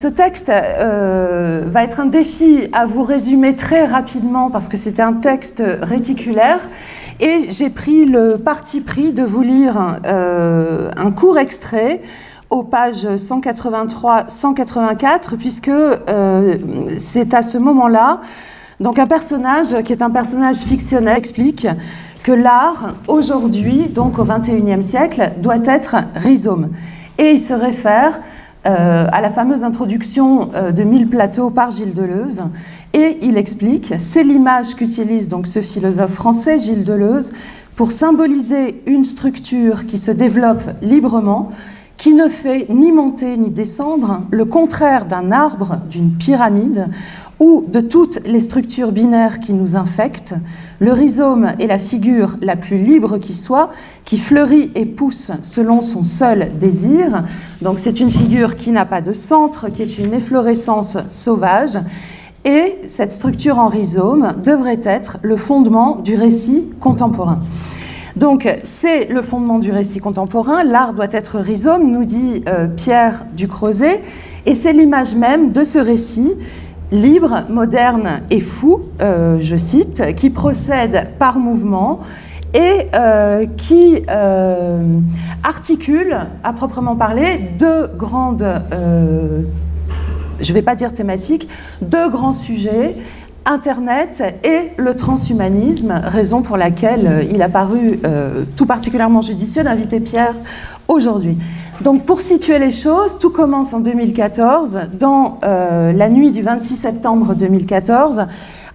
Ce texte va être un défi à vous résumer très rapidement parce que c'est un texte réticulaire et j'ai pris le parti pris de vous lire un court extrait aux pages 183-184 puisque c'est à ce moment-là, donc un personnage qui est un personnage fictionnel explique que l'art aujourd'hui, donc au XXIe siècle, doit être rhizome. Et il se réfère à la fameuse introduction de 1000 plateaux par Gilles Deleuze, et il explique, c'est l'image qu'utilise donc ce philosophe français, Gilles Deleuze, pour symboliser une structure qui se développe librement, qui ne fait ni monter ni descendre, le contraire d'un arbre, d'une pyramide, ou de toutes les structures binaires qui nous infectent. Le rhizome est la figure la plus libre qui soit, qui fleurit et pousse selon son seul désir. Donc c'est une figure qui n'a pas de centre, qui est une efflorescence sauvage. Et cette structure en rhizome devrait être le fondement du récit contemporain. Donc c'est le fondement du récit contemporain, l'art doit être rhizome, nous dit Pierre Ducrozet, et c'est l'image même de ce récit libre, moderne et fou, je cite, qui procède par mouvement et qui articule, à proprement parler, deux grandes, je ne vais pas dire thématiques, deux grands sujets, Internet et le transhumanisme, raison pour laquelle il a paru tout particulièrement judicieux d'inviter Pierre aujourd'hui. Donc pour situer les choses, tout commence en 2014, dans la nuit du 26 septembre 2014,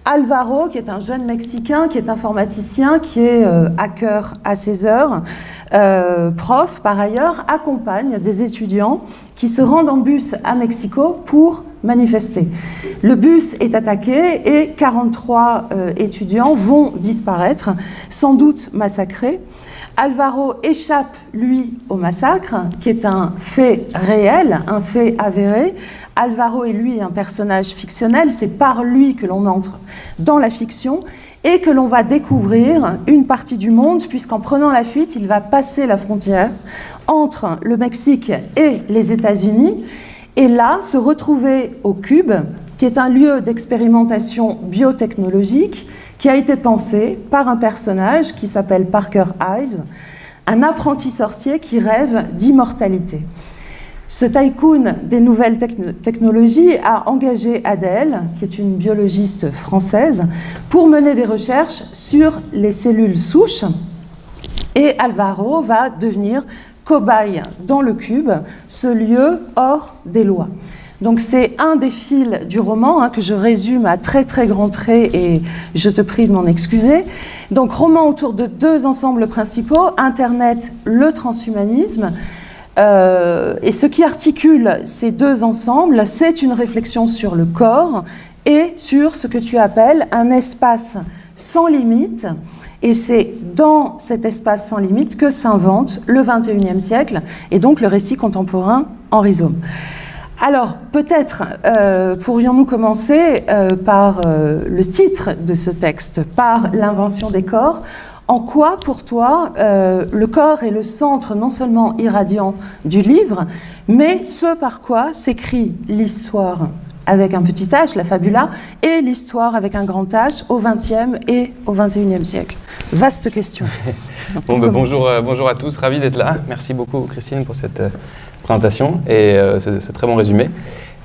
Alvaro, qui est un jeune Mexicain, qui est informaticien, qui est hacker à ses heures, prof par ailleurs, accompagne des étudiants qui se rendent en bus à Mexico pour manifester. Le bus est attaqué et 43 étudiants vont disparaître, sans doute massacrés. Alvaro échappe, lui, au massacre, qui est un fait réel, un fait avéré. Alvaro est, lui, un personnage fictionnel, c'est par lui que l'on entre dans la fiction et que l'on va découvrir une partie du monde, puisqu'en prenant la fuite, il va passer la frontière entre le Mexique et les États-Unis, et là, se retrouver au Cube, qui est un lieu d'expérimentation biotechnologique qui a été pensé par un personnage qui s'appelle Parker Ives, un apprenti sorcier qui rêve d'immortalité. Ce tycoon des nouvelles technologies a engagé Adèle, qui est une biologiste française, pour mener des recherches sur les cellules souches, et Alvaro va devenir cobaye dans le Cube, ce lieu hors des lois. Donc c'est un des fils du roman que je résume à très très grands traits et je te prie de m'en excuser. Donc roman autour de deux ensembles principaux, Internet, le transhumanisme. Et ce qui articule ces deux ensembles, c'est une réflexion sur le corps et sur ce que tu appelles un espace sans limite. Et c'est dans cet espace sans limite que s'invente le XXIe siècle et donc le récit contemporain en rhizome. Alors, peut-être pourrions-nous commencer par le titre de ce texte, par l'invention des corps. En quoi, pour toi, le corps est le centre non seulement irradiant du livre, mais ce par quoi s'écrit l'histoire avec un petit h, la fabula, et l'histoire avec un grand H au XXe et au XXIe siècle. Vaste question. Bon, bonjour à tous, ravi d'être là. Merci beaucoup Christine pour cette présentation et ce très bon résumé.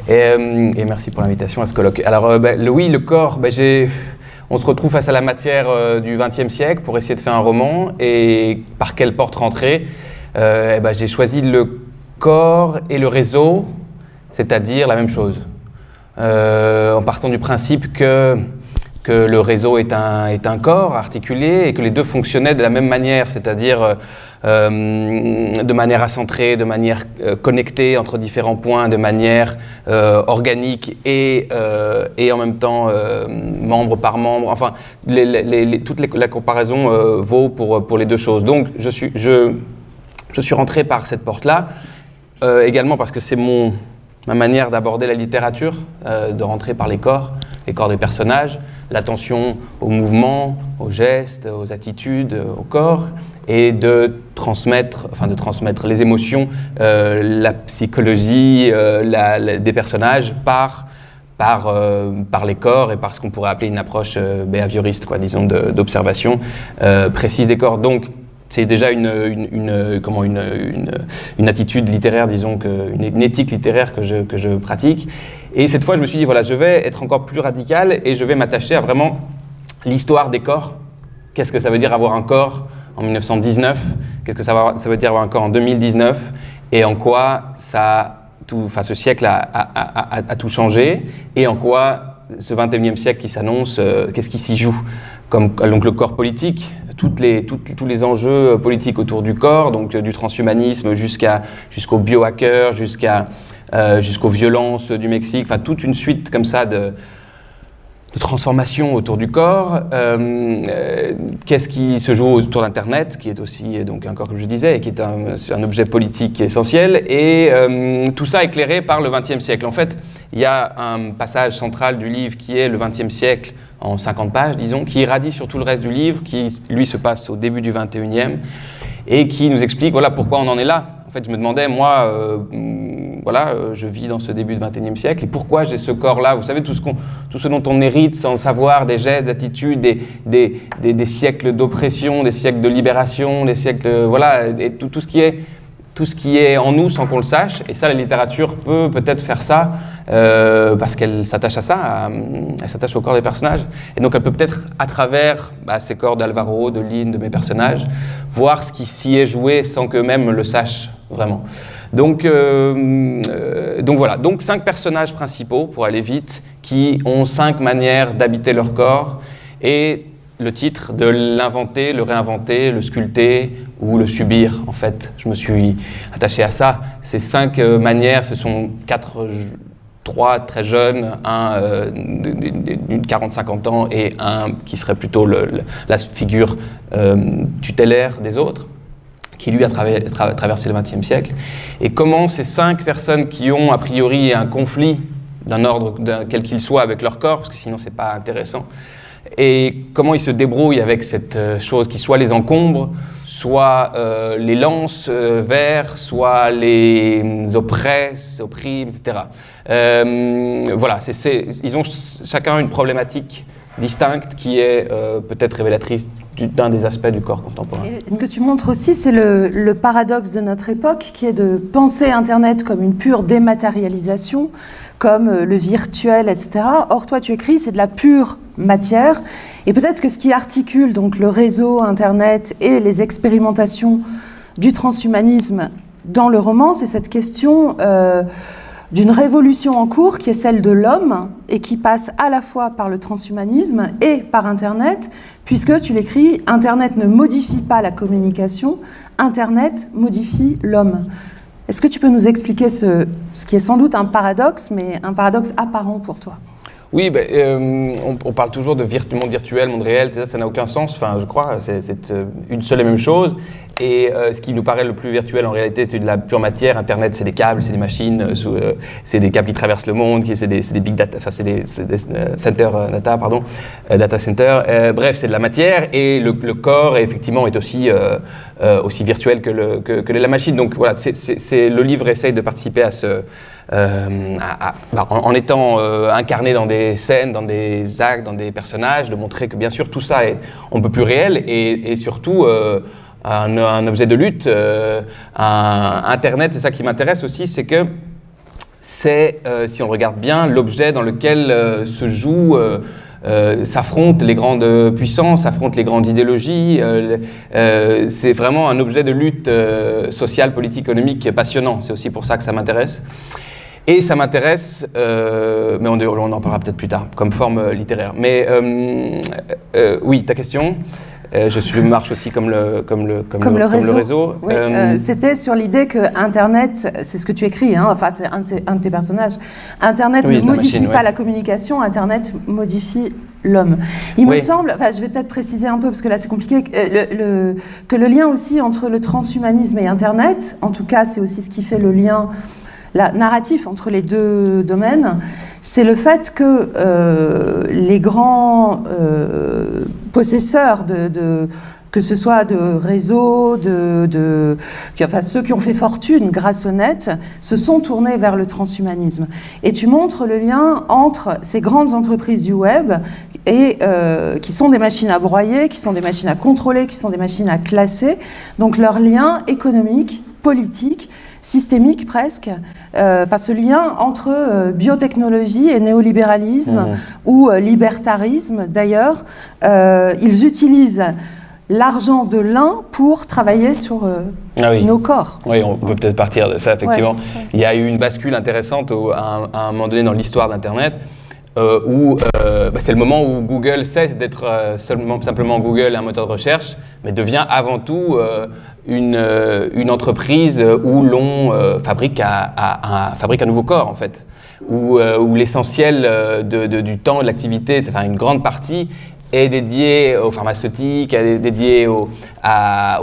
Et merci pour l'invitation à ce colloque. Alors oui, le corps, on se retrouve face à la matière du XXe siècle pour essayer de faire un roman. Et par quelle porte rentrer j'ai choisi le corps et le réseau, c'est-à-dire la même chose. En partant du principe que le réseau est un corps articulé et que les deux fonctionnaient de la même manière, c'est-à-dire de manière acentrée, de manière connectée entre différents points, de manière organique et en même temps membre par membre. Enfin, la comparaison vaut pour les deux choses. Donc, je suis rentré par cette porte-là, également parce que c'est ma manière d'aborder la littérature, de rentrer par les corps, les corps des personnages, l'attention aux mouvements, aux gestes, aux attitudes, au corps, et de transmettre les émotions, la psychologie des personnages par les corps et par ce qu'on pourrait appeler une approche behavioriste, disons, d'observation précise des corps. Donc, c'est déjà une attitude littéraire, disons, une éthique littéraire que je pratique. Et cette fois, je me suis dit, voilà, je vais être encore plus radical et je vais m'attacher à vraiment l'histoire des corps. Qu'est-ce que ça veut dire avoir un corps en 1919? Qu'est-ce que ça veut dire avoir un corps en 2019? Et en quoi ce siècle a tout changé? Et en quoi ce 21e siècle qui s'annonce, qu'est-ce qui s'y joue? Donc le corps politique, tous les enjeux politiques autour du corps, donc du transhumanisme jusqu'aux biohackers, jusqu'aux violences du Mexique, enfin toute une suite comme ça de transformations autour du corps. Qu'est-ce qui se joue autour d'Internet, qui est aussi donc un corps, comme je disais, et qui est un objet politique essentiel, et tout ça éclairé par le XXe siècle. En fait, il y a un passage central du livre qui est le XXe siècle, en 50 pages, disons, qui irradie sur tout le reste du livre, qui, lui, se passe au début du XXIe, et qui nous explique, voilà, pourquoi on en est là. En fait, je me demandais, moi, je vis dans ce début du XXIe siècle, et pourquoi j'ai ce corps-là? Vous savez, tout ce dont on hérite sans le savoir, des gestes, des attitudes, des siècles d'oppression, des siècles de libération, des siècles, et tout ce qui est en nous sans qu'on le sache. Et ça, la littérature peut peut-être faire ça, parce qu'elle s'attache à ça, elle s'attache au corps des personnages. Et donc elle peut peut-être, à travers ces corps d'Alvaro, de Lynn, de mes personnages, voir ce qui s'y est joué sans qu'eux-mêmes le sachent vraiment. Donc voilà, donc 5 personnages principaux, pour aller vite, qui ont 5 manières d'habiter leur corps, et le titre de l'inventer, le réinventer, le sculpter ou le subir. En fait, je me suis attaché à ça. Ces 5 manières, ce sont 3 très jeunes, un d'une 40-50 ans et un qui serait plutôt la figure tutélaire des autres, qui lui a traversé le XXe siècle. Et comment ces 5 personnes qui ont a priori un conflit d'un ordre quel qu'il soit avec leur corps, parce que sinon c'est pas intéressant, et comment ils se débrouillent avec cette chose qui soit les encombre, soit les lance vers, soit les oppresse, opprime, etc. Ils ont chacun une problématique distincte qui est peut-être révélatrice d'un des aspects du corps contemporain. Et ce que tu montres aussi, c'est le paradoxe de notre époque, qui est de penser Internet comme une pure dématérialisation, comme le virtuel, etc. Or, toi, tu écris, c'est de la pure matière. Et peut-être que ce qui articule donc le réseau Internet et les expérimentations du transhumanisme dans le roman, c'est cette question d'une révolution en cours qui est celle de l'homme et qui passe à la fois par le transhumanisme et par Internet, puisque tu l'écris, Internet ne modifie pas la communication, Internet modifie l'homme. Est-ce que tu peux nous expliquer ce qui est sans doute un paradoxe, mais un paradoxe apparent pour toi? Oui, on parle toujours de monde virtuel, monde réel, ça n'a aucun sens, enfin, je crois, c'est une seule et même chose. Et ce qui nous paraît le plus virtuel en réalité c'est de la pure matière. Internet, c'est des câbles, c'est des machines, c'est des câbles qui traversent le monde, c'est des big data, enfin c'est des data centers. Bref, c'est de la matière, et le corps effectivement est aussi virtuel que la machine. Donc voilà, le livre essaye de participer à ce en étant incarné dans des scènes, dans des actes, dans des personnages, de montrer que bien sûr tout ça est on peut plus réel, et surtout un objet de lutte. Internet, c'est ça qui m'intéresse aussi, c'est que c'est, si on regarde bien, l'objet dans lequel se joue, s'affrontent les grandes puissances, s'affrontent les grandes idéologies. C'est vraiment un objet de lutte sociale, politique, économique passionnant. C'est aussi pour ça que ça m'intéresse. Et ça m'intéresse, mais on en parlera peut-être plus tard, comme forme littéraire. Mais oui, ta question. Je marche aussi comme le réseau. Oui, c'était sur l'idée que Internet, c'est ce que tu écris, hein, enfin c'est un de tes personnages, Internet ne modifie pas la communication, Internet modifie l'homme. Il me semble, enfin je vais peut-être préciser un peu parce que là c'est compliqué, que le lien aussi entre le transhumanisme et Internet, en tout cas c'est aussi ce qui fait le lien narratif entre les deux domaines, c'est le fait que les grands possesseurs que ce soit de réseaux, enfin, ceux qui ont fait fortune grâce au net, se sont tournés vers le transhumanisme. Et tu montres le lien entre ces grandes entreprises du web et qui sont des machines à broyer, qui sont des machines à contrôler, qui sont des machines à classer. Donc leur lien économique, politique, systémique presque, enfin ce lien entre biotechnologie et néolibéralisme ou libertarisme d'ailleurs, ils utilisent l'argent de l'un pour travailler sur nos corps. Oui, on peut peut-être partir de ça, effectivement. Ouais. Il y a eu une bascule intéressante à un moment donné dans l'histoire d'Internet, où c'est le moment où Google cesse d'être simplement Google, un moteur de recherche, mais devient avant tout une entreprise où l'on fabrique un nouveau corps, en fait, où l'essentiel du temps, de l'activité, enfin une grande partie, est dédié aux pharmaceutiques, est dédié au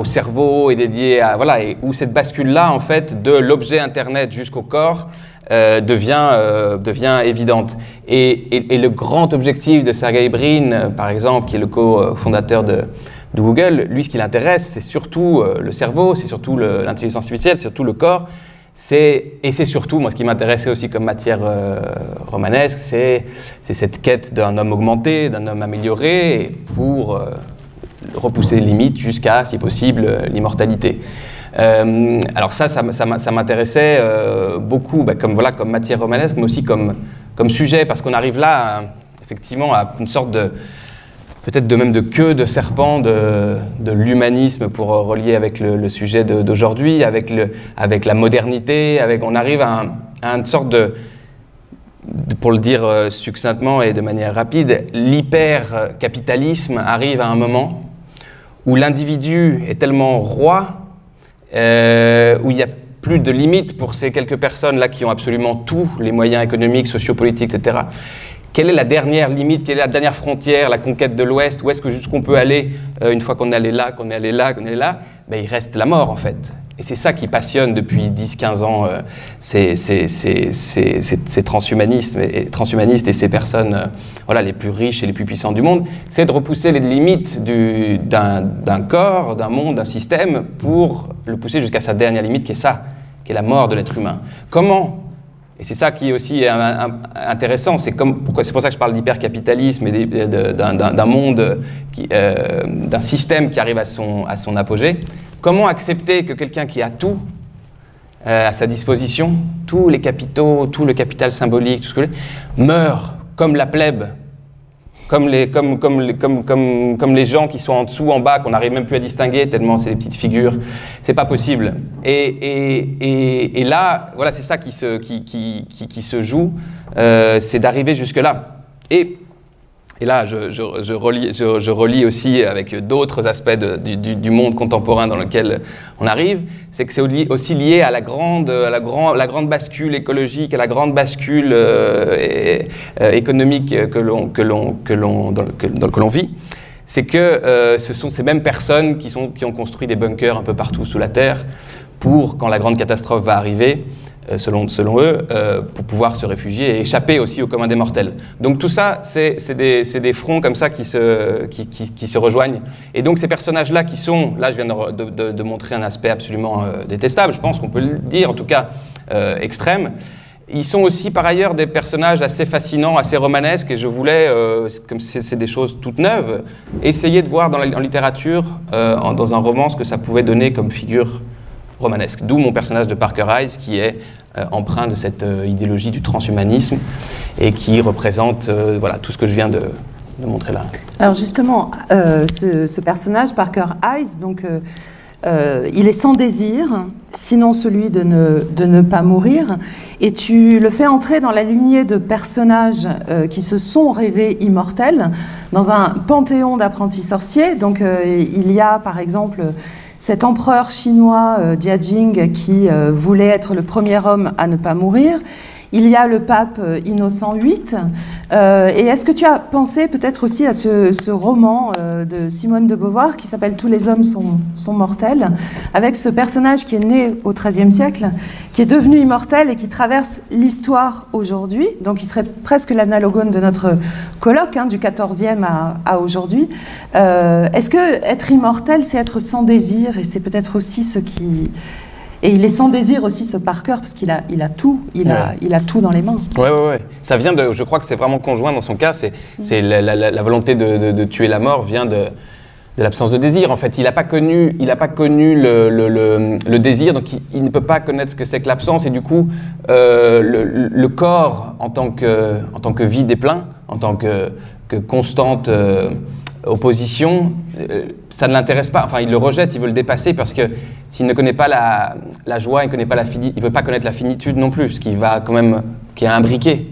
cerveau, est dédié à et où cette bascule-là en fait de l'objet Internet jusqu'au corps devient évidente. Et le grand objectif de Sergey Brin, par exemple, qui est le co-fondateur de Google, lui, ce qui l'intéresse, c'est surtout le cerveau, c'est surtout l'intelligence artificielle, c'est surtout le corps. C'est surtout, moi, ce qui m'intéressait aussi comme matière romanesque, c'est cette quête d'un homme augmenté, d'un homme amélioré, pour repousser les limites jusqu'à, si possible, l'immortalité. Alors ça m'intéressait beaucoup, comme matière romanesque, mais aussi comme sujet, parce qu'on arrive là, effectivement, à une sorte de peut-être même de queue de serpent de l'humanisme pour relier avec le sujet d'aujourd'hui, avec la modernité, on arrive à une sorte de, pour le dire succinctement et de manière rapide, l'hyper-capitalisme arrive à un moment où l'individu est tellement roi, où il n'y a plus de limites pour ces quelques personnes-là qui ont absolument tous les moyens économiques, sociopolitiques, etc. Quelle est la dernière limite, quelle est la dernière frontière, la conquête de l'Ouest? Où est-ce que jusqu'on peut aller une fois qu'on est allé là, qu'on est allé là, qu'on est allé là? Il reste la mort en fait. Et c'est ça qui passionne depuis 10-15 ans ces transhumanistes et ces personnes les plus riches et les plus puissantes du monde. C'est de repousser les limites d'un corps, d'un monde, d'un système pour le pousser jusqu'à sa dernière limite qui est la mort de l'être humain. Comment? Et c'est ça qui est aussi intéressant, c'est pour ça que je parle d'hypercapitalisme et d'un monde, d'un système qui arrive à son apogée. Comment accepter que quelqu'un qui a tout à sa disposition, tous les capitaux, tout le capital symbolique, tout ce que meurt comme la plèbe, comme les gens qui sont en dessous, en bas, qu'on n'arrive même plus à distinguer tellement c'est des petites figures. C'est pas possible. Et là, c'est ça qui se joue, c'est d'arriver jusque là. Et là, je relie aussi avec d'autres aspects du monde contemporain dans lequel on arrive, c'est que c'est aussi lié à la grande bascule écologique, à la grande bascule économique que l'on vit. C'est que ce sont ces mêmes personnes qui ont construit des bunkers un peu partout sous la Terre pour, quand la grande catastrophe va arriver, selon eux, pour pouvoir se réfugier et échapper aussi au commun des mortels. Donc tout ça, c'est des fronts comme ça qui se rejoignent. Et donc ces personnages-là qui sont, là je viens de montrer un aspect absolument détestable, je pense qu'on peut le dire, en tout cas extrême, ils sont aussi par ailleurs des personnages assez fascinants, assez romanesques, et je voulais, comme c'est des choses toutes neuves, essayer de voir en littérature, dans un roman, ce que ça pouvait donner comme figure romanesque. D'où mon personnage de Parker Eyes qui est empreint de cette idéologie du transhumanisme et qui représente tout ce que je viens de montrer là. Alors justement, ce personnage, Parker Eyes, donc, il est sans désir, sinon celui de ne pas mourir, et tu le fais entrer dans la lignée de personnages qui se sont rêvés immortels dans un panthéon d'apprentis sorciers. Donc il y a par exemple cet empereur chinois, Dia Jing, qui voulait être le premier homme à ne pas mourir. Il y a le pape Innocent VIII. Et est-ce que tu as pensé peut-être aussi à ce roman de Simone de Beauvoir qui s'appelle « Tous les hommes sont mortels », avec ce personnage qui est né au XIIIe siècle, qui est devenu immortel et qui traverse l'histoire aujourd'hui. Donc il serait presque l'analogone de notre colloque, du XIVe à aujourd'hui. Est-ce que être immortel, c'est être sans désir? Et c'est peut-être aussi ce qui... Et il est sans désir aussi, ce Parker, parce qu'il a tout, il a tout dans les mains. Oui. Ça vient de, je crois que c'est vraiment conjoint dans son cas, c'est la volonté de tuer la mort vient de l'absence de désir. En fait, il n'a pas connu le désir, donc il ne peut pas connaître ce que c'est que l'absence, et du coup, le corps, en tant que vide et plein, en tant que constante opposition, ça ne l'intéresse pas. Enfin, il le rejette, il veut le dépasser parce que s'il ne connaît pas la joie, il ne veut pas connaître la finitude non plus, ce qui va quand même, qui est imbriqué.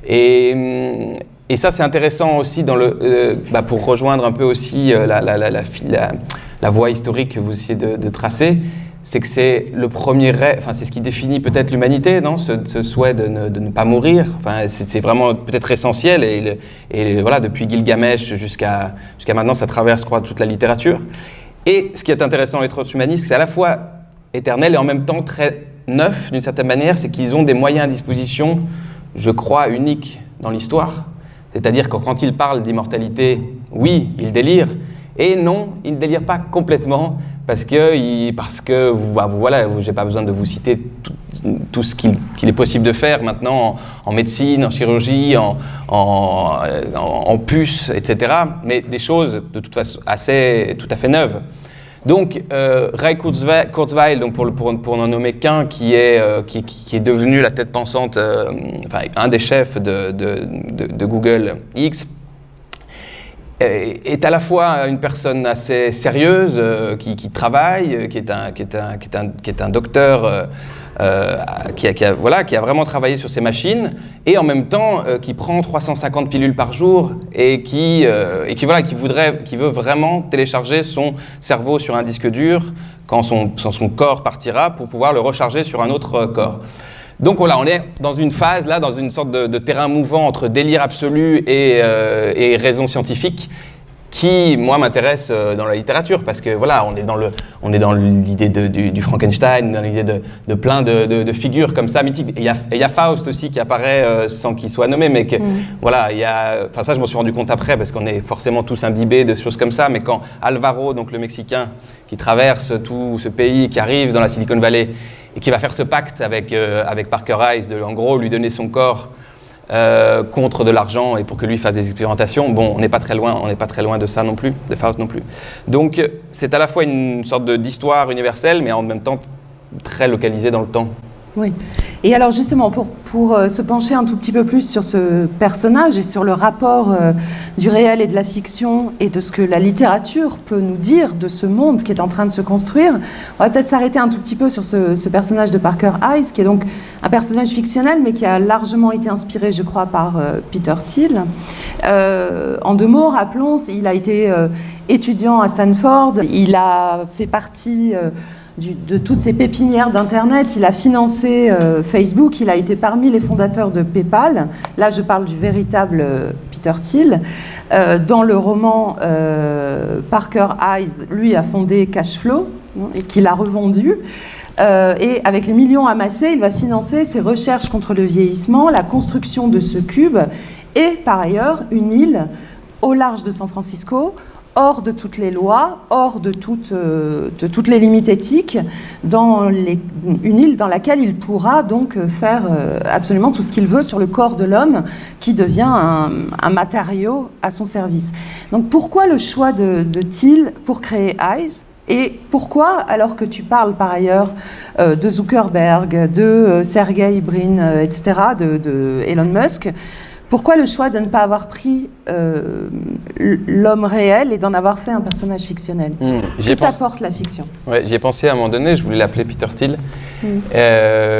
Et ça, c'est intéressant aussi pour rejoindre un peu aussi la voie historique que vous essayez de tracer. C'est que c'est le premier rêve, enfin c'est ce qui définit peut-être l'humanité, non ? Ce souhait de ne pas mourir. Enfin, c'est vraiment peut-être essentiel et voilà, depuis Gilgamesh jusqu'à maintenant, ça traverse, je crois, toute la littérature. Et ce qui est intéressant dans les transhumanistes, c'est à la fois éternel et en même temps très neuf d'une certaine manière, c'est qu'ils ont des moyens à disposition, je crois, uniques dans l'histoire. C'est-à-dire que quand ils parlent d'immortalité, oui, ils délirent, et non, ils ne délirent pas complètement. Parce que voilà, j'ai pas besoin de vous citer tout ce qu'il est possible de faire maintenant en médecine, en chirurgie, en puces, etc. Mais des choses de toute façon tout à fait neuves. Donc Ray Kurzweil, donc pour n'en nommer qu'un, qui est devenu la tête pensante, un des chefs de Google X, est à la fois une personne assez sérieuse qui travaille, qui est un docteur qui a vraiment travaillé sur ces machines et en même temps qui prend 350 pilules par jour et qui veut vraiment télécharger son cerveau sur un disque dur quand son corps partira pour pouvoir le recharger sur un autre corps. Donc voilà, on est dans une phase, là, dans une sorte de terrain mouvant entre délire absolu et raison scientifique qui, moi, m'intéresse dans la littérature parce que voilà, on est dans l'idée du Frankenstein, dans l'idée de plein de figures comme ça, mythiques. Et il y a Faust aussi qui apparaît sans qu'il soit nommé, mais voilà, ça je m'en suis rendu compte après parce qu'on est forcément tous imbibés de choses comme ça, mais quand Alvaro, donc le Mexicain, qui traverse tout ce pays, qui arrive dans la Silicon Valley, et qui va faire ce pacte avec Parker Eyes, en gros lui donner son corps contre de l'argent et pour que lui fasse des expérimentations. Bon, on n'est pas très loin de ça non plus, de Faust non plus. Donc c'est à la fois une sorte d'histoire universelle, mais en même temps très localisée dans le temps. Oui. Et alors justement, pour se pencher un tout petit peu plus sur ce personnage et sur le rapport du réel et de la fiction et de ce que la littérature peut nous dire de ce monde qui est en train de se construire, on va peut-être s'arrêter un tout petit peu sur ce personnage de Parker Eyes, qui est donc un personnage fictionnel, mais qui a largement été inspiré, je crois, par Peter Thiel. En deux mots, rappelons, il a été étudiant à Stanford, il a fait partie... de toutes ces pépinières d'Internet, il a financé Facebook, il a été parmi les fondateurs de PayPal. Là, je parle du véritable Peter Thiel. Dans le roman, Parker Eyes, lui, a fondé Cashflow, et qu'il a revendu. Et avec les millions amassés, il va financer ses recherches contre le vieillissement, la construction de ce cube, et par ailleurs, une île au large de San Francisco, hors de toutes les lois, hors de toutes les limites éthiques, une île dans laquelle il pourra donc faire absolument tout ce qu'il veut sur le corps de l'homme, qui devient un matériau à son service. Donc pourquoi le choix de Thiel pour créer Eyes ? Et pourquoi, alors que tu parles par ailleurs de Zuckerberg, de Sergey Brin, etc., de Elon Musk, pourquoi le choix de ne pas avoir pris l'homme réel et d'en avoir fait un personnage fictionnel ? Que t'apporte la fiction ? Ouais, j'y ai pensé à un moment donné, je voulais l'appeler Peter Thiel,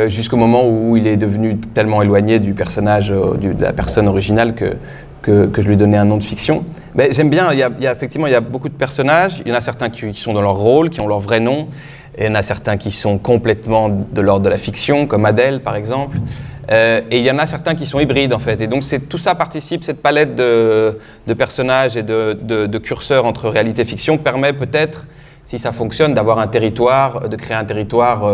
jusqu'au moment où il est devenu tellement éloigné du personnage, de la personne originale que je lui donnais un nom de fiction. Mais j'aime bien, effectivement, il y a beaucoup de personnages, il y en a certains qui sont dans leur rôle, qui ont leur vrai nom, et il y en a certains qui sont complètement de l'ordre de la fiction, comme Adèle par exemple. Et il y en a certains qui sont hybrides en fait. Et donc tout ça participe, cette palette de personnages et de curseurs entre réalité et fiction permet peut-être, si ça fonctionne, d'avoir un territoire, de créer un territoire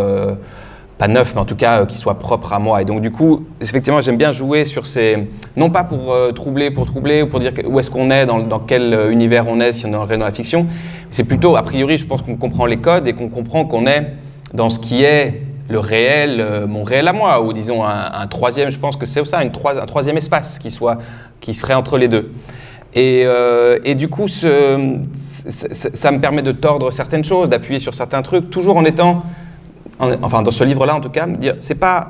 pas neuf, mais en tout cas qui soit propre à moi. Et donc du coup, effectivement, j'aime bien jouer sur ces... Non pas pour troubler ou pour dire où est-ce qu'on est, dans quel univers on est, si on est dans la fiction. C'est plutôt, a priori, je pense qu'on comprend les codes et qu'on comprend qu'on est dans ce qui est le réel, mon réel à moi, ou disons un troisième, je pense que c'est ça, un troisième espace qui serait entre les deux. Et du coup, ça me permet de tordre certaines choses, d'appuyer sur certains trucs, toujours en étant, enfin dans ce livre-là en tout cas, me dire, c'est pas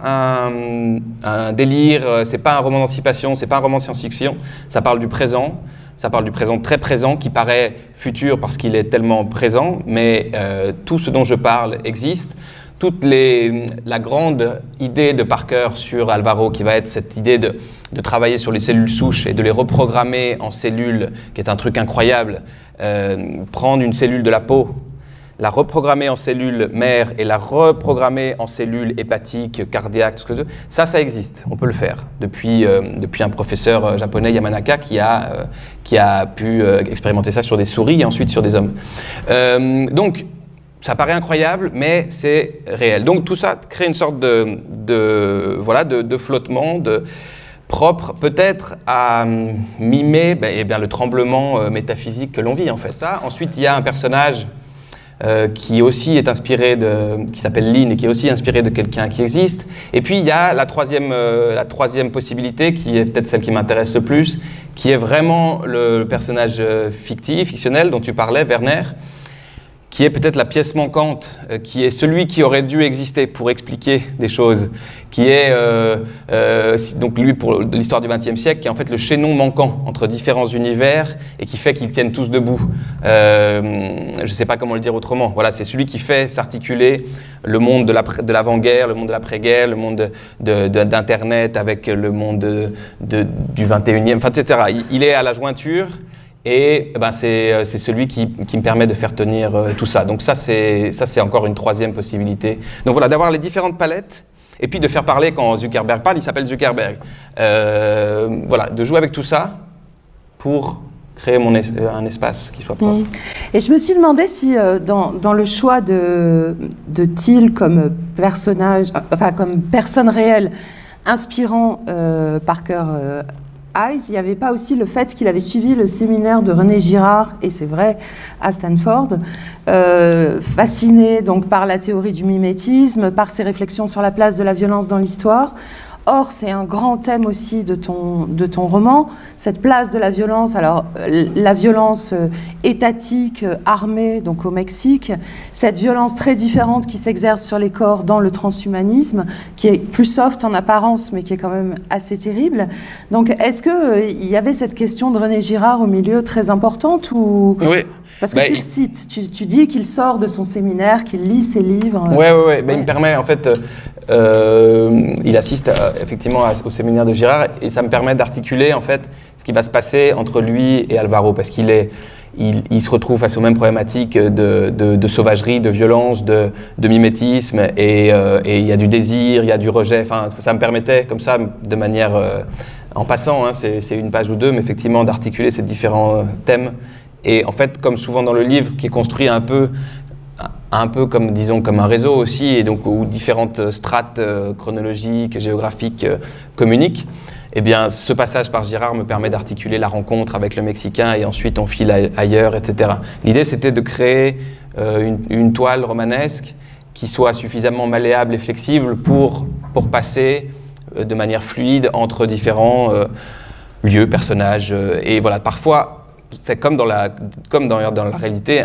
un délire, c'est pas un roman d'anticipation, c'est pas un roman de science-fiction, ça parle du présent. Ça parle du présent très présent qui paraît futur parce qu'il est tellement présent, mais tout ce dont je parle existe. La grande idée de Parker sur Alvaro, qui va être cette idée de travailler sur les cellules souches et de les reprogrammer en cellules, qui est un truc incroyable, prendre une cellule de la peau, la reprogrammer en cellule mère et la reprogrammer en cellule hépatique, cardiaque, ça existe, on peut le faire. Depuis un professeur japonais, Yamanaka, qui a pu expérimenter ça sur des souris et ensuite sur des hommes. Donc, ça paraît incroyable, mais c'est réel. Donc tout ça crée une sorte de flottement, propre peut-être à mimer le tremblement métaphysique que l'on vit en fait. Ça. Ensuite, il y a un personnage qui aussi est inspiré qui s'appelle Lynn et qui est aussi inspiré de quelqu'un qui existe. Et puis il y a la troisième possibilité qui est peut-être celle qui m'intéresse le plus, qui est vraiment le personnage fictionnel dont tu parlais, Werner, qui est peut-être la pièce manquante, qui est celui qui aurait dû exister pour expliquer des choses, qui est, donc lui pour l'histoire du XXe siècle, qui est en fait le chaînon manquant entre différents univers et qui fait qu'ils tiennent tous debout. Je ne sais pas comment le dire autrement. Voilà, c'est celui qui fait s'articuler le monde de l'avant-guerre, le monde de l'après-guerre, le monde d'Internet avec le monde du 21e, enfin, etc. Il est à la jointure. Et c'est celui qui me permet de faire tenir tout ça. Donc ça c'est encore une troisième possibilité. Donc voilà, d'avoir les différentes palettes et puis de faire parler quand Zuckerberg parle, il s'appelle Zuckerberg. Voilà, de jouer avec tout ça pour créer un espace qui soit propre. Et je me suis demandé si dans le choix de Thiel comme personnage, enfin comme personne réelle inspirant Parker Eyes, il n'y avait pas aussi le fait qu'il avait suivi le séminaire de René Girard, et c'est vrai, à Stanford, fasciné donc par la théorie du mimétisme, par ses réflexions sur la place de la violence dans l'histoire. Or, c'est un grand thème aussi de ton roman, cette place de la violence. Alors, la violence étatique, armée, donc au Mexique, cette violence très différente qui s'exerce sur les corps dans le transhumanisme, qui est plus soft en apparence, mais qui est quand même assez terrible. Donc, est-ce qu'il y avait cette question de René Girard au milieu très importante ou... Oui. Parce que tu le cites, tu dis qu'il sort de son séminaire, qu'il lit ses livres. Oui. Il me permet, en fait, il assiste effectivement au séminaire de Girard et ça me permet d'articuler, en fait, ce qui va se passer entre lui et Alvaro, parce qu'il se retrouve face aux mêmes problématiques de sauvagerie, de violence, de mimétisme, et il y a du désir, il y a du rejet. Enfin, ça me permettait, comme ça, de manière, en passant, hein, c'est une page ou deux, mais effectivement, d'articuler ces différents thèmes. Et en fait, comme souvent dans le livre, qui est construit un peu comme, disons, comme un réseau aussi, et donc où différentes strates chronologiques, géographiques communiquent, eh bien, ce passage par Girard me permet d'articuler la rencontre avec le Mexicain et ensuite on file ailleurs, etc. L'idée, c'était de créer une toile romanesque qui soit suffisamment malléable et flexible pour passer de manière fluide entre différents lieux, personnages. Et voilà, parfois, c'est comme dans la réalité,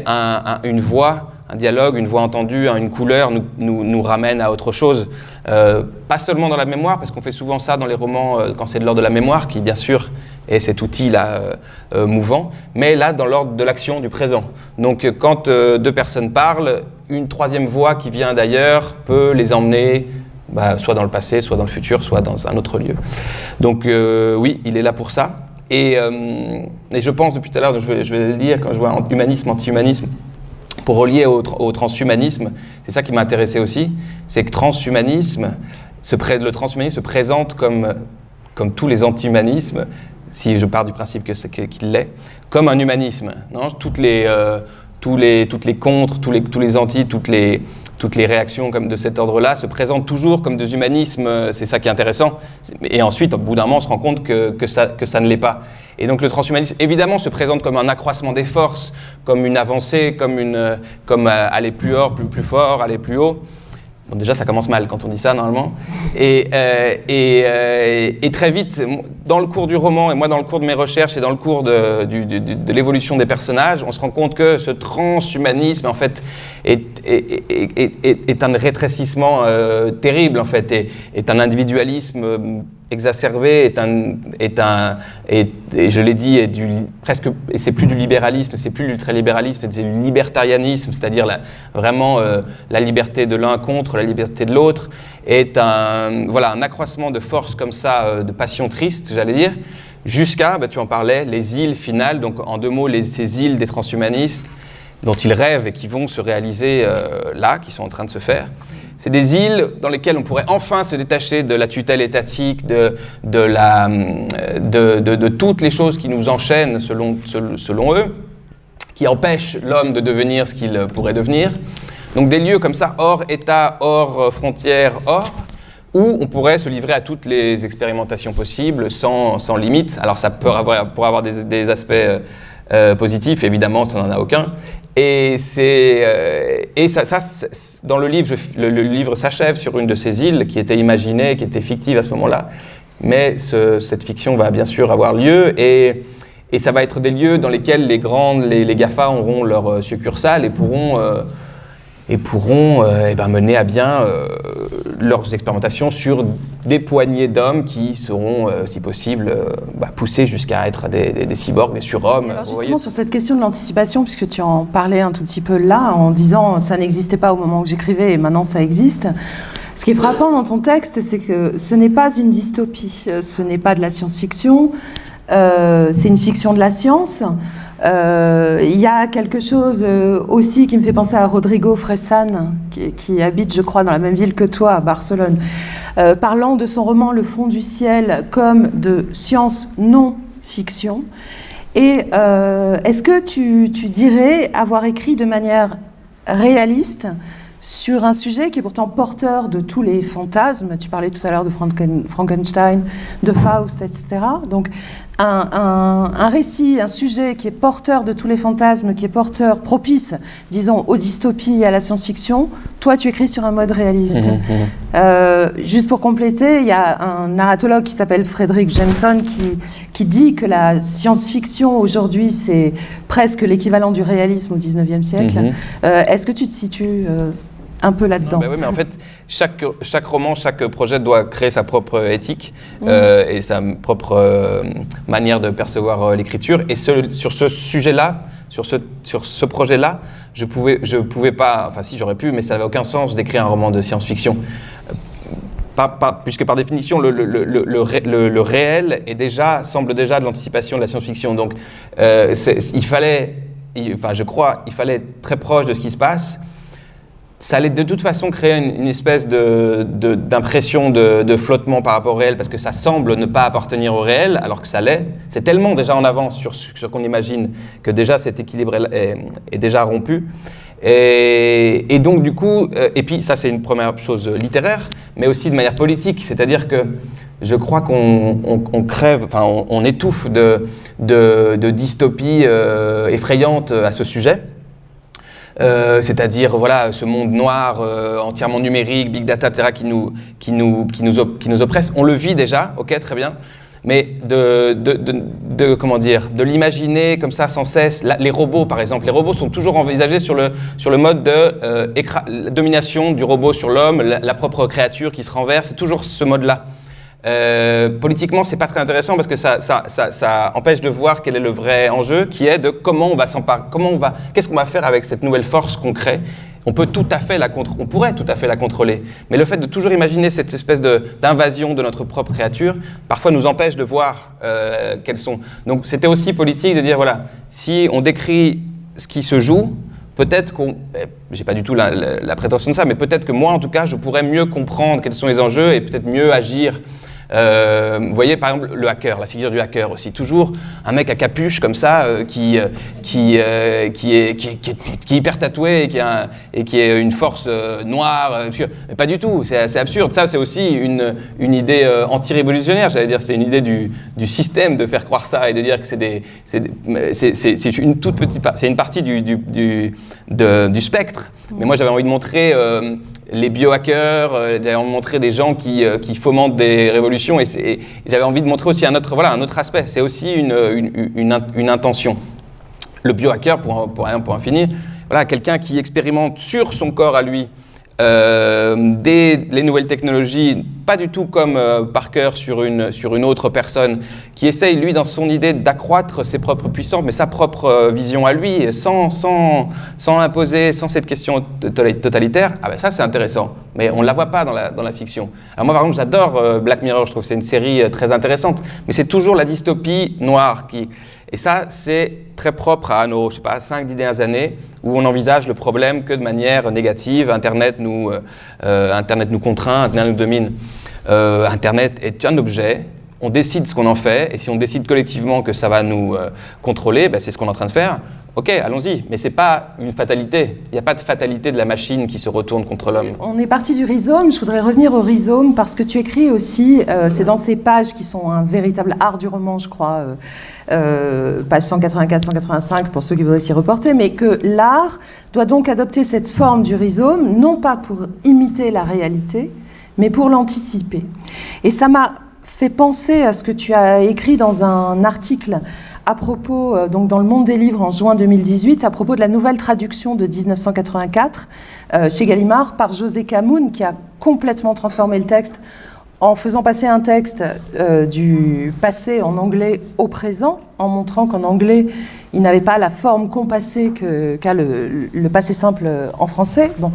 une voix, un dialogue, une voix entendue, une couleur nous ramène à autre chose. Pas seulement dans la mémoire, parce qu'on fait souvent ça dans les romans quand c'est de l'ordre de la mémoire, qui bien sûr est cet outil-là mouvant, mais là dans l'ordre de l'action, du présent. Donc quand deux personnes parlent, une troisième voix qui vient d'ailleurs peut les emmener soit dans le passé, soit dans le futur, soit dans un autre lieu. Donc oui, il est là pour ça. Et je pense depuis tout à l'heure, je vais le dire, quand je vois humanisme, anti-humanisme, pour relier au transhumanisme, c'est ça qui m'a intéressé aussi, c'est que transhumanisme le transhumanisme se présente comme tous les anti-humanismes, si je pars du principe qu'il l'est, comme un humanisme. Non, toutes les contres, tous les anti, toutes les réactions comme de cet ordre-là se présentent toujours comme des humanismes, c'est ça qui est intéressant. Et ensuite, au bout d'un moment, on se rend compte que ça ne l'est pas. Et donc le transhumanisme, évidemment, se présente comme un accroissement des forces, comme une avancée, comme aller plus fort, aller plus haut. Bon, déjà, ça commence mal quand on dit ça, normalement. Et très vite, dans le cours du roman, et moi dans le cours de mes recherches et dans le cours de l'évolution des personnages, on se rend compte que ce transhumanisme, en fait, est un rétrécissement terrible, en fait, est un individualisme exacerbé, et je l'ai dit, et c'est plus du libéralisme, c'est plus l'ultralibéralisme, c'est du libertarianisme, c'est-à-dire vraiment la liberté de l'un contre la liberté de l'autre, est un accroissement de force comme ça, de passion triste, j'allais dire, jusqu'à, tu en parlais, les îles finales, donc en 2 mots, ces îles des transhumanistes dont ils rêvent et qui vont se réaliser là, qui sont en train de se faire. C'est des îles dans lesquelles on pourrait enfin se détacher de la tutelle étatique, de toutes les choses qui nous enchaînent selon eux, qui empêchent l'homme de devenir ce qu'il pourrait devenir. Donc des lieux comme ça, hors État, hors frontières, où on pourrait se livrer à toutes les expérimentations possibles sans limite. Alors ça pourrait avoir des aspects positifs, évidemment, ça n'en a aucun. Et dans le livre, le livre s'achève sur une de ces îles qui était imaginée, qui était fictive à ce moment-là. Mais cette fiction va bien sûr avoir lieu et ça va être des lieux dans lesquels les GAFA auront leur succursale et pourront mener à bien leurs expérimentations sur des poignées d'hommes qui seront, si possible, poussés jusqu'à être des cyborgs, des surhommes. Alors justement, sur cette question de l'anticipation, puisque tu en parlais un tout petit peu là, en disant ça n'existait pas au moment où j'écrivais et maintenant ça existe, ce qui est frappant dans ton texte, c'est que ce n'est pas une dystopie, ce n'est pas de la science-fiction, c'est une fiction de la science. Il y a quelque chose aussi qui me fait penser à Rodrigo Fressan, qui habite, je crois, dans la même ville que toi, à Barcelone, parlant de son roman Le fond du ciel comme de science non-fiction. Et est-ce que tu dirais avoir écrit de manière réaliste sur un sujet qui est pourtant porteur de tous les fantasmes? Tu parlais tout à l'heure de Frankenstein, de Faust, etc. Donc un récit, un sujet qui est porteur de tous les fantasmes, qui est propice, disons, aux dystopies et à la science-fiction. Toi, tu écris sur un mode réaliste. Juste pour compléter, il y a un narratologue qui s'appelle Fredric Jameson qui dit que la science-fiction aujourd'hui, c'est presque l'équivalent du réalisme au XIXe siècle. Est-ce que tu te situes un peu là-dedans? Oui, mais en fait, chaque roman, chaque projet doit créer sa propre éthique et sa propre manière de percevoir l'écriture. Et sur ce sujet-là, sur ce projet-là, je pouvais pas, enfin si j'aurais pu, mais ça n'avait aucun sens d'écrire un roman de science-fiction. Puisque par définition, le réel semble déjà de l'anticipation de la science-fiction. Donc il fallait être très proche de ce qui se passe. Ça allait de toute façon créer une espèce d'impression de flottement par rapport au réel, parce que ça semble ne pas appartenir au réel, alors que ça l'est. C'est tellement déjà en avance sur ce qu'on imagine que déjà cet équilibre est déjà rompu. Et donc du coup, et puis ça c'est une première chose littéraire, mais aussi de manière politique, c'est-à-dire que je crois qu'on crève, enfin on étouffe de dystopies effrayantes à ce sujet. C'est-à-dire voilà, ce monde noir, entièrement numérique, big data, etc., qui nous oppresse. On le vit déjà, ok, très bien, mais de l'imaginer comme ça sans cesse. Les robots, par exemple, les robots sont toujours envisagés sur le mode de domination du robot sur l'homme, la propre créature qui se renverse. C'est toujours ce mode-là. Politiquement, c'est pas très intéressant parce que ça empêche de voir quel est le vrai enjeu, qui est de comment on va s'emparer, qu'est-ce qu'on va faire avec cette nouvelle force qu'on crée. On pourrait tout à fait la contrôler, mais le fait de toujours imaginer cette espèce d'invasion de notre propre créature, parfois nous empêche de voir quelles sont. Donc c'était aussi politique de dire voilà, si on décrit ce qui se joue, peut-être j'ai pas du tout la prétention de ça, mais peut-être que moi, en tout cas, je pourrais mieux comprendre quels sont les enjeux et peut-être mieux agir. Vous voyez par exemple le hacker, la figure du hacker aussi, toujours un mec à capuche comme ça qui est hyper tatoué et qui est une force noire, mais pas du tout, c'est absurde. Ça c'est aussi une idée anti-révolutionnaire, j'allais dire, c'est une idée du système de faire croire ça et de dire que c'est une toute petite c'est une partie du spectre. Mais moi j'avais envie de montrer les biohackers, j'avais envie de montrer des gens qui fomentent des révolutions et j'avais envie de montrer aussi un autre aspect, c'est aussi une intention. Le biohacker, pour en finir, voilà, quelqu'un qui expérimente sur son corps à lui les nouvelles technologies, pas du tout comme Parker sur une autre personne, qui essaye, lui, dans son idée d'accroître ses propres puissances, mais sa propre vision à lui, sans l'imposer, sans cette question totalitaire. Ah ben ça, c'est intéressant, mais on ne la voit pas dans la fiction. Alors moi, par exemple, j'adore Black Mirror, je trouve que c'est une série très intéressante, mais c'est toujours la dystopie noire qui... Et ça, c'est très propre à nos, 5-10 dernières années, où on envisage le problème que de manière négative. Internet nous contraint, Internet nous domine. Internet est un objet, on décide ce qu'on en fait, et si on décide collectivement que ça va nous contrôler, ben c'est ce qu'on est en train de faire. Ok, allons-y, mais c'est pas une fatalité. Il n'y a pas de fatalité de la machine qui se retourne contre l'homme. On est parti du rhizome, je voudrais revenir au rhizome parce que tu écris aussi, c'est dans ces pages qui sont un véritable art du roman, je crois, page 184-185 pour ceux qui voudraient s'y reporter, mais que l'art doit donc adopter cette forme du rhizome, non pas pour imiter la réalité, mais pour l'anticiper. Et ça m'a fait penser à ce que tu as écrit dans un article à propos, donc dans Le Monde des Livres en juin 2018, à propos de la nouvelle traduction de 1984 chez Gallimard par José Camoun, qui a complètement transformé le texte en faisant passer un texte du passé en anglais au présent, en montrant qu'en anglais, il n'avait pas la forme compassée qu'a le passé simple en français. Bon.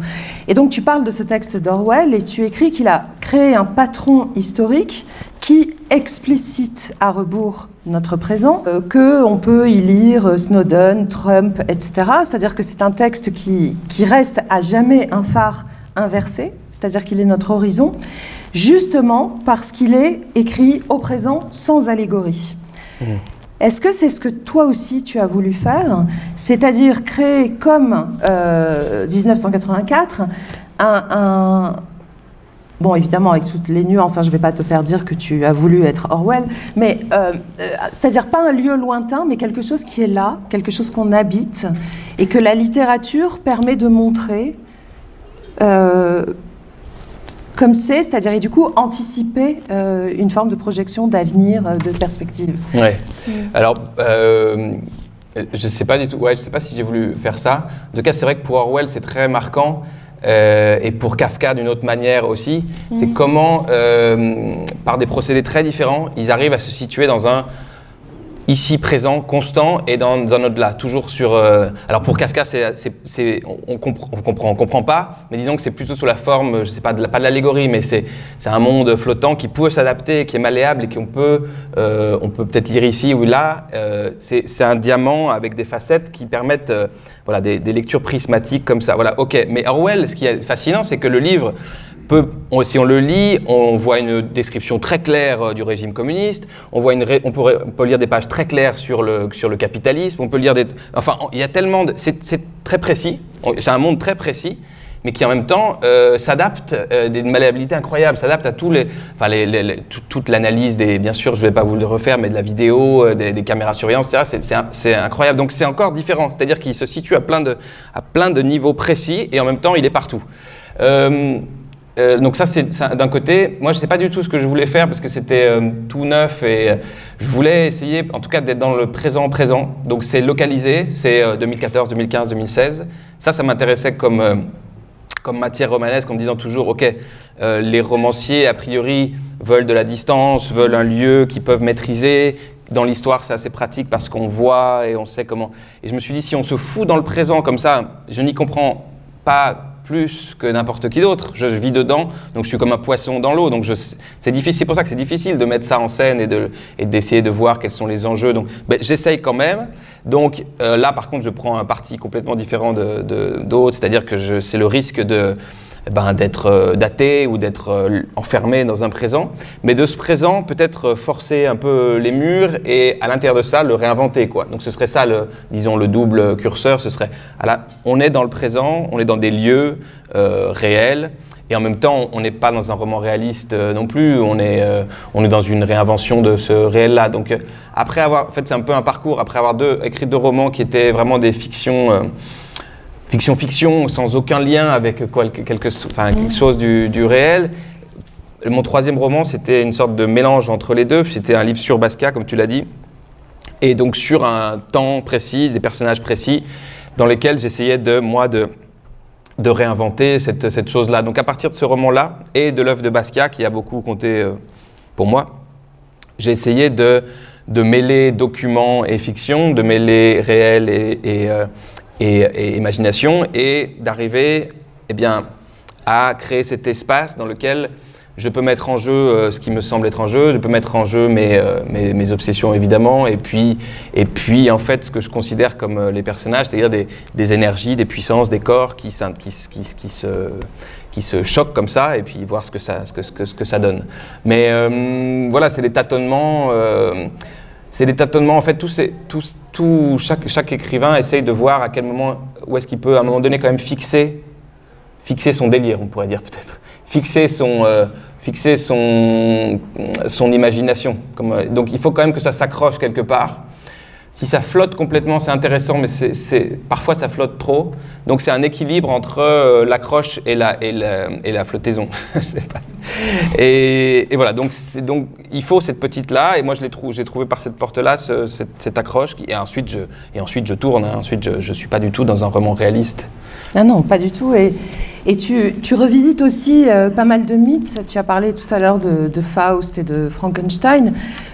Et donc tu parles de ce texte d'Orwell et tu écris qu'il a créé un patron historique qui explicite à rebours notre présent, qu'on peut y lire Snowden, Trump, etc. C'est-à-dire que c'est un texte qui reste à jamais un phare inversé, c'est-à-dire qu'il est notre horizon, justement parce qu'il est écrit au présent sans allégorie. Est-ce que c'est ce que toi aussi tu as voulu faire, c'est-à-dire créer comme 1984 Bon, évidemment, avec toutes les nuances, hein, je ne vais pas te faire dire que tu as voulu être Orwell, mais c'est-à-dire pas un lieu lointain, mais quelque chose qui est là, quelque chose qu'on habite, et que la littérature permet de montrer comme c'est-à-dire, et du coup, anticiper une forme de projection d'avenir, de perspective. Ouais. Alors, je ne sais pas du tout, je sais pas si j'ai voulu faire ça. En tout cas, c'est vrai que pour Orwell, c'est très marquant. Et pour Kafka d'une autre manière aussi, c'est comment, par des procédés très différents, ils arrivent à se situer dans un ici présent constant et dans un au-delà, toujours sur... alors pour Kafka, on comprend pas, mais disons que c'est plutôt sous la forme, je sais pas, pas de l'allégorie, mais c'est un monde flottant qui peut s'adapter, qui est malléable et qu'on peut peut-être lire ici ou là. C'est un diamant avec des facettes qui permettent... Voilà, des lectures prismatiques comme ça. Voilà, ok. Mais Orwell, ce qui est fascinant, c'est que le livre si on le lit, on voit une description très claire du régime communiste. On peut lire des pages très claires sur le capitalisme. On peut lire il y a tellement c'est très précis. C'est un monde très précis, mais qui en même temps s'adapte d'une malléabilité incroyable, s'adapte à toute l'analyse bien sûr, je ne vais pas vous le refaire, mais de la vidéo, des caméras surveillance, etc. C'est incroyable. Donc c'est encore différent, c'est-à-dire qu'il se situe à plein de niveaux précis et en même temps il est partout. Donc ça, c'est d'un côté. Moi, je ne sais pas du tout ce que je voulais faire parce que c'était tout neuf et je voulais essayer, en tout cas, d'être dans le présent. Donc c'est localisé, c'est 2014, 2015, 2016. Ça m'intéressait comme matière romanesque en me disant toujours, ok, les romanciers, a priori, veulent de la distance, veulent un lieu qu'ils peuvent maîtriser. Dans l'histoire, c'est assez pratique parce qu'on voit et on sait comment. Et je me suis dit, si on se fout dans le présent comme ça, je n'y comprends pas plus que n'importe qui d'autre. Je vis dedans, donc je suis comme un poisson dans l'eau. Donc c'est difficile, c'est pour ça que c'est difficile de mettre ça en scène et d'essayer de voir quels sont les enjeux. Donc j'essaye quand même. Donc là, par contre, je prends un parti complètement différent d'autres, c'est-à-dire que c'est le risque d'être daté ou d'être enfermé dans un présent, mais de ce présent peut-être forcer un peu les murs et à l'intérieur de ça le réinventer, quoi. Donc ce serait ça disons le double curseur, ce serait on est dans le présent, on est dans des lieux réels et en même temps on n'est pas dans un roman réaliste non plus, on est dans une réinvention de ce réel-là. Donc après avoir, en fait c'est un peu un parcours, après avoir écrit 2 romans qui étaient vraiment des fictions fiction, sans aucun lien avec quelque chose du réel. Mon 3e roman, c'était une sorte de mélange entre les deux. C'était un livre sur Basquiat, comme tu l'as dit, et donc sur un temps précis, des personnages précis, dans lesquels j'essayais de réinventer cette chose-là. Donc à partir de ce roman-là, et de l'œuvre de Basquiat, qui a beaucoup compté pour moi, j'ai essayé de mêler documents et fiction, de mêler réel et imagination, et d'arriver à créer cet espace dans lequel je peux mettre en jeu ce qui me semble être en jeu, je peux mettre en jeu mes obsessions évidemment, et puis en fait ce que je considère comme les personnages, c'est-à-dire des énergies, des puissances, des corps qui se choquent comme ça, et puis voir ce que ça donne. Mais voilà, c'est des tâtonnements. En fait, chaque écrivain essaye de voir à quel moment, où est-ce qu'il peut à un moment donné quand même fixer son délire, on pourrait dire peut-être, fixer son imagination. Donc il faut quand même que ça s'accroche quelque part. Si ça flotte complètement, c'est intéressant, mais parfois ça flotte trop. Donc c'est un équilibre entre l'accroche et la flottaison. Je sais pas. Et voilà, donc il faut cette petite-là, et moi j'ai trouvé par cette porte-là cette accroche, et ensuite je tourne, hein. Ensuite je suis pas du tout dans un roman réaliste. Ah non, pas du tout. Et tu revisites aussi pas mal de mythes. Tu as parlé tout à l'heure de Faust et de Frankenstein,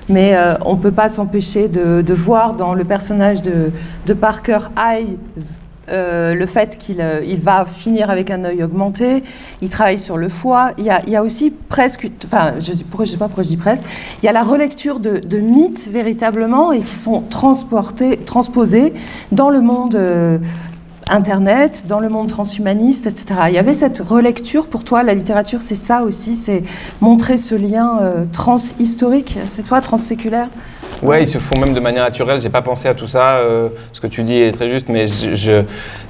mais on ne peut pas s'empêcher de voir dans le personnage de Parker Hayes le fait qu'il va finir avec un œil augmenté. Il travaille sur le foie. Il y a aussi presque, enfin, je sais pas pourquoi je dis presque, il y a la relecture de mythes véritablement, et qui sont transposés dans le monde Internet, dans le monde transhumaniste, etc. Il y avait cette relecture. Pour toi, la littérature, c'est ça aussi, c'est montrer ce lien transhistorique. C'est toi, transséculaire? Ouais, ils se font même de manière naturelle. J'ai pas pensé à tout ça. Ce que tu dis est très juste, mais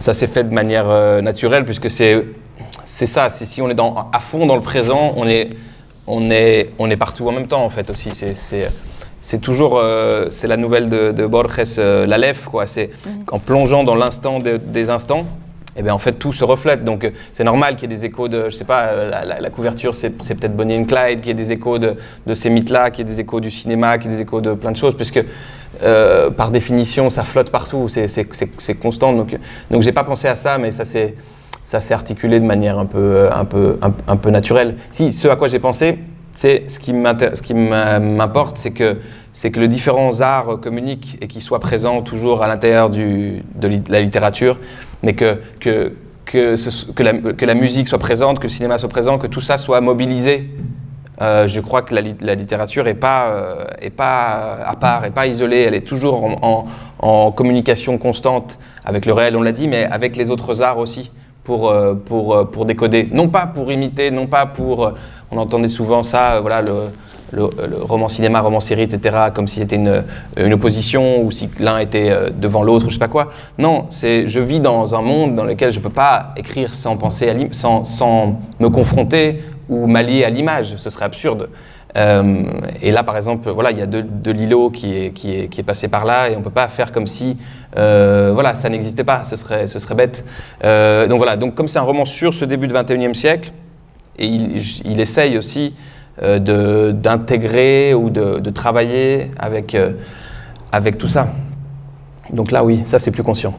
ça s'est fait de manière naturelle, puisque c'est ça. Si on est à fond dans le présent, on est partout en même temps, en fait aussi. C'est toujours, c'est la nouvelle de Borges, l'Aleph, quoi. C'est en plongeant dans l'instant des instants, et bien en fait tout se reflète. Donc c'est normal qu'il y ait des échos de, je sais pas, la couverture c'est peut-être Bonnie and Clyde, qu'il y ait des échos de ces mythes-là, qu'il y ait des échos du cinéma, qu'il y ait des échos de plein de choses, puisque par définition ça flotte partout, c'est constant. Donc j'ai pas pensé à ça, mais ça s'est articulé de manière un peu naturelle. Si, ce à quoi j'ai pensé, c'est ce qui m'importe, c'est que les différents arts communiquent et qu'ils soient présents toujours à l'intérieur de la littérature, mais que la musique soit présente, que le cinéma soit présent, que tout ça soit mobilisé. Je crois que la littérature est pas à part, est pas isolée, elle est toujours en communication constante avec le réel, on l'a dit, mais avec les autres arts aussi, pour décoder. Non pas pour imiter, non pas pour... On entendait souvent ça, voilà, le roman cinéma, roman série, etc., comme si c'était une opposition, ou si l'un était devant l'autre, je sais pas quoi. Non, je vis dans un monde dans lequel je peux pas écrire sans penser sans me confronter ou m'allier à l'image, ce serait absurde. Et là, par exemple, voilà, il y a de Lillo qui est passé par là, et on peut pas faire comme si voilà, ça n'existait pas, ce serait bête. Donc voilà, donc comme c'est un roman sur ce début du XXIe siècle, et il essaye aussi d'intégrer ou de travailler avec tout ça. Donc là, oui, ça c'est plus conscient.